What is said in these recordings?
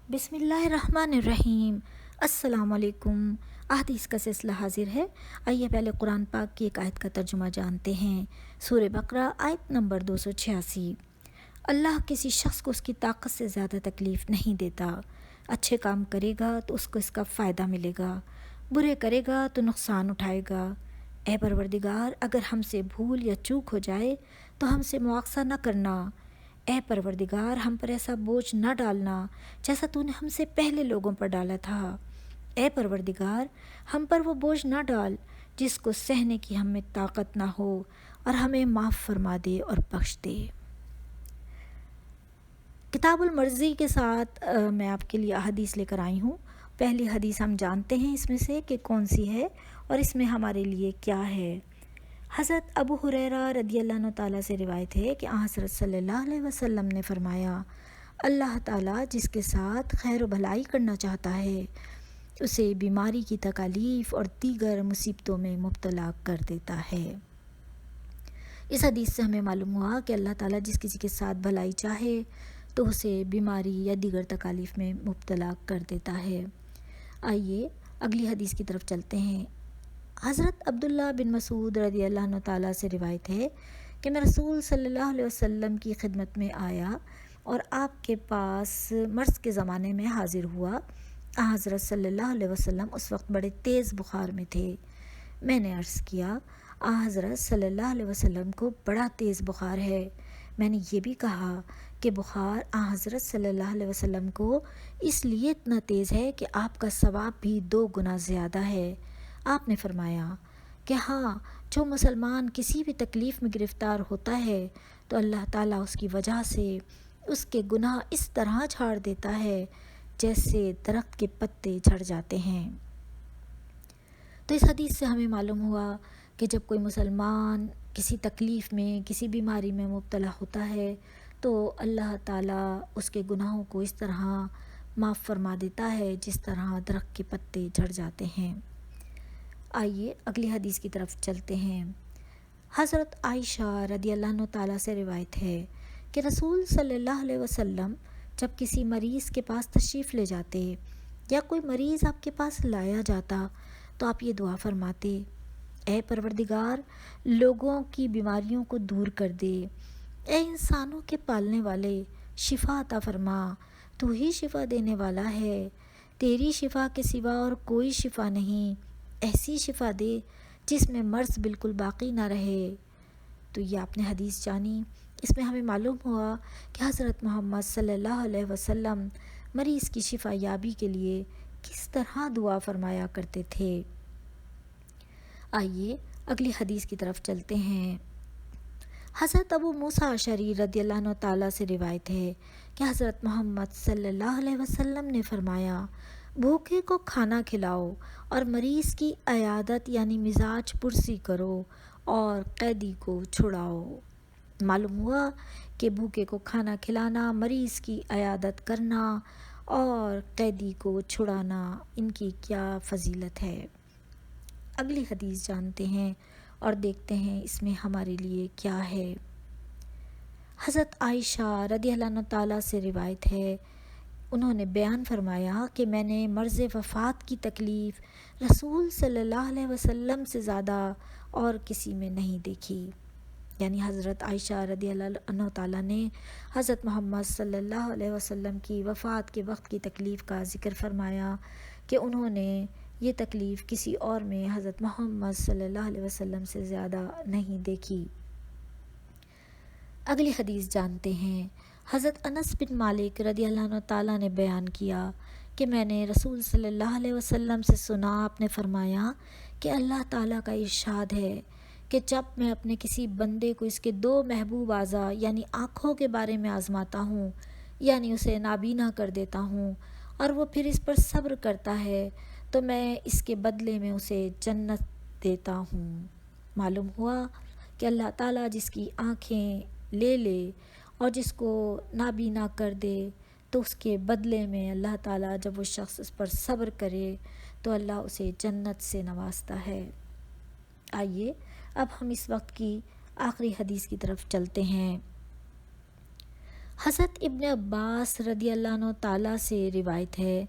بسم اللہ الرحمن الرحیم۔ السلام علیکم۔ احادیث کا سلسلہ حاضر ہے۔ آئیے پہلے قرآن پاک کی ایک آیت کا ترجمہ جانتے ہیں۔ سورہ بقرہ آیت نمبر 286۔ اللہ کسی شخص کو اس کی طاقت سے زیادہ تکلیف نہیں دیتا۔ اچھے کام کرے گا تو اس کو اس کا فائدہ ملے گا، برے کرے گا تو نقصان اٹھائے گا۔ اے پروردگار، اگر ہم سے بھول یا چوک ہو جائے تو ہم سے مواخذہ نہ کرنا۔ اے پروردگار، ہم پر ایسا بوجھ نہ ڈالنا جیسا تو نے ہم سے پہلے لوگوں پر ڈالا تھا۔ اے پروردگار، ہم پر وہ بوجھ نہ ڈال جس کو سہنے کی ہم میں طاقت نہ ہو، اور ہمیں معاف فرما دے اور بخش دے۔ کتاب المرضی کے ساتھ میں آپ کے لیے احادیث لے کر آئی ہوں۔ پہلی حدیث ہم جانتے ہیں اس میں سے کہ کون سی ہے اور اس میں ہمارے لیے کیا ہے۔ حضرت ابو ہریرہ رضی اللہ عنہ تعالیٰ سے روایت ہے کہ حضرت صلی اللہ علیہ وسلم نے فرمایا، اللہ تعالیٰ جس کے ساتھ خیر و بھلائی کرنا چاہتا ہے اسے بیماری کی تکالیف اور دیگر مصیبتوں میں مبتلا کر دیتا ہے۔ اس حدیث سے ہمیں معلوم ہوا کہ اللہ تعالیٰ جس کسی کے ساتھ بھلائی چاہے تو اسے بیماری یا دیگر تکالیف میں مبتلا کر دیتا ہے۔ آئیے اگلی حدیث کی طرف چلتے ہیں۔ حضرت عبداللہ بن مسعود رضی اللہ عنہ تعالیٰ سے روایت ہے کہ میں رسول صلی اللہ علیہ وسلم کی خدمت میں آیا اور آپ کے پاس مرض کے زمانے میں حاضر ہوا۔ حضرت صلی اللہ علیہ وسلم اس وقت بڑے تیز بخار میں تھے۔ میں نے عرض کیا، حضرت صلی اللہ علیہ وسلم کو بڑا تیز بخار ہے۔ میں نے یہ بھی کہا کہ بخار حضرت صلی اللہ علیہ وسلم کو اس لیے اتنا تیز ہے کہ آپ کا ثواب بھی 2 گنا زیادہ ہے۔ آپ نے فرمایا کہ ہاں، جو مسلمان کسی بھی تکلیف میں گرفتار ہوتا ہے تو اللہ تعالیٰ اس کی وجہ سے اس کے گناہ اس طرح جھاڑ دیتا ہے جیسے درخت کے پتے جھڑ جاتے ہیں۔ تو اس حدیث سے ہمیں معلوم ہوا کہ جب کوئی مسلمان کسی تکلیف میں، کسی بیماری میں مبتلا ہوتا ہے تو اللہ تعالیٰ اس کے گناہوں کو اس طرح معاف فرما دیتا ہے جس طرح درخت کے پتے جھڑ جاتے ہیں۔ آئیے اگلی حدیث کی طرف چلتے ہیں۔ حضرت عائشہ رضی اللہ عنہ تعالیٰ سے روایت ہے کہ رسول صلی اللہ علیہ وسلم جب کسی مریض کے پاس تشریف لے جاتے یا کوئی مریض آپ کے پاس لایا جاتا تو آپ یہ دعا فرماتے، اے پروردگار، لوگوں کی بیماریوں کو دور کر دے۔ اے انسانوں کے پالنے والے، شفا عطا فرما، تو ہی شفا دینے والا ہے، تیری شفا کے سوا اور کوئی شفا نہیں۔ ایسی شفا دے جس میں مرض بالکل باقی نہ رہے۔ تو یہ آپ نے حدیث جانی۔ اس میں ہمیں معلوم ہوا کہ حضرت محمد صلی اللہ علیہ وسلم مریض کی شفا یابی کے لیے کس طرح دعا فرمایا کرتے تھے۔ آئیے اگلی حدیث کی طرف چلتے ہیں۔ حضرت ابو موسیٰ اشعری رضی اللہ عنہ تعالیٰ سے روایت ہے کہ حضرت محمد صلی اللہ علیہ وسلم نے فرمایا، بھوکے کو کھانا کھلاؤ اور مریض کی عیادت یعنی مزاج پرسی کرو اور قیدی کو چھڑاؤ۔ معلوم ہوا کہ بھوکے کو کھانا کھلانا، مریض کی عیادت کرنا اور قیدی کو چھڑانا، ان کی کیا فضیلت ہے۔ اگلی حدیث جانتے ہیں اور دیکھتے ہیں اس میں ہمارے لیے کیا ہے۔ حضرت عائشہ رضی اللہ عنہ تعالیٰ سے روایت ہے، انہوں نے بیان فرمایا کہ میں نے مرض وفات کی تکلیف رسول صلی اللہ علیہ وسلم سے زیادہ اور کسی میں نہیں دیکھی۔ یعنی حضرت عائشہ رضی اللہ عنہ تعالیٰ نے حضرت محمد صلی اللہ علیہ وسلم کی وفات کے وقت کی تکلیف کا ذکر فرمایا کہ انہوں نے یہ تکلیف کسی اور میں حضرت محمد صلی اللہ علیہ وسلم سے زیادہ نہیں دیکھی۔ اگلی حدیث جانتے ہیں۔ حضرت انس بن مالک رضی اللہ عنہ تعالیٰ نے بیان کیا کہ میں نے رسول صلی اللہ علیہ وسلم سے سنا، آپ نے فرمایا کہ اللہ تعالیٰ کا ارشاد ہے کہ جب میں اپنے کسی بندے کو اس کے 2 محبوب اعضاء یعنی آنکھوں کے بارے میں آزماتا ہوں، یعنی اسے نابینا کر دیتا ہوں، اور وہ پھر اس پر صبر کرتا ہے تو میں اس کے بدلے میں اسے جنت دیتا ہوں۔ معلوم ہوا کہ اللہ تعالیٰ جس کی آنکھیں لے لے اور جس کو نابینا کر دے تو اس کے بدلے میں اللہ تعالیٰ جب وہ شخص اس پر صبر کرے تو اللہ اسے جنت سے نوازتا ہے۔ آئیے اب ہم اس وقت کی آخری حدیث کی طرف چلتے ہیں۔ حضرت ابن عباس رضی اللہ عنہ تعالیٰ سے روایت ہے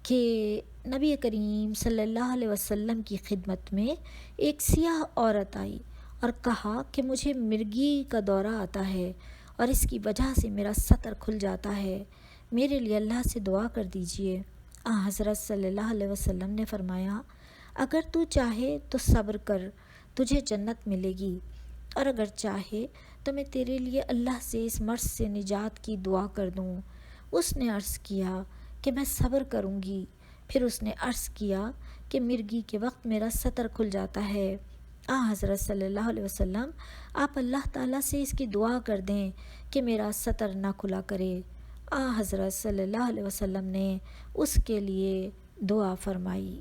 کہ نبی کریم صلی اللہ علیہ وسلم کی خدمت میں ایک سیاہ عورت آئی اور کہا کہ مجھے مرگی کا دورہ آتا ہے اور اس کی وجہ سے میرا سطر کھل جاتا ہے، میرے لیے اللہ سے دعا کر دیجئے۔ حضرت صلی اللہ علیہ وسلم نے فرمایا، اگر تو چاہے تو صبر کر، تجھے جنت ملے گی، اور اگر چاہے تو میں تیرے لیے اللہ سے اس مرض سے نجات کی دعا کر دوں۔ اس نے عرض کیا کہ میں صبر کروں گی۔ پھر اس نے عرض کیا کہ مرگی کے وقت میرا سطر کھل جاتا ہے۔ حضرت صلی اللہ علیہ وسلم، آپ اللہ تعالیٰ سے اس کی دعا کر دیں کہ میرا سطر نہ کھلا کرے۔ حضرت صلی اللہ علیہ وسلم نے اس کے لیے دعا فرمائی۔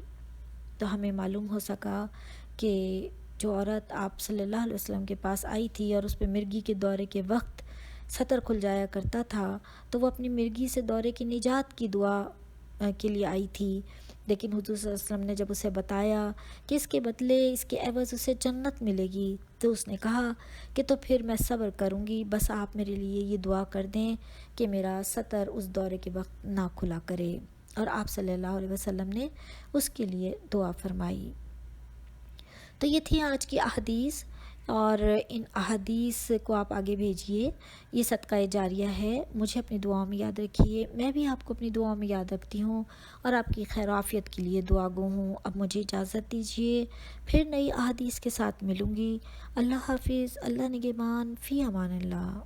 تو ہمیں معلوم ہو سکا کہ جو عورت آپ صلی اللہ علیہ وسلم کے پاس آئی تھی اور اس پہ مرگی کے دورے کے وقت سطر کھل جایا کرتا تھا، تو وہ اپنی مرگی سے دورے کی نجات کی دعا کے لیے آئی تھی، لیکن حضور صلی اللہ علیہ وسلم نے جب اسے بتایا کہ اس کے بدلے اس کے عوض اسے جنت ملے گی، تو اس نے کہا کہ تو پھر میں صبر کروں گی، بس آپ میرے لیے یہ دعا کر دیں کہ میرا سطر اس دورے کے وقت نہ کھلا کرے۔ اور آپ صلی اللہ علیہ وسلم نے اس کے لیے دعا فرمائی۔ تو یہ تھی آج کی احادیث، اور ان احادیث کو آپ آگے بھیجیے، یہ صدقہ جاریہ ہے، مجھے اپنی دعاؤں میں یاد رکھیے، میں بھی آپ کو اپنی دعاؤں میں یاد رکھتی ہوں اور آپ کی خیر و عافیت کے لیے دعا گو ہوں۔ اب مجھے اجازت دیجیے، پھر نئی احادیث کے ساتھ ملوں گی۔ اللہ حافظ، اللہ نگہبان، فی امان اللہ۔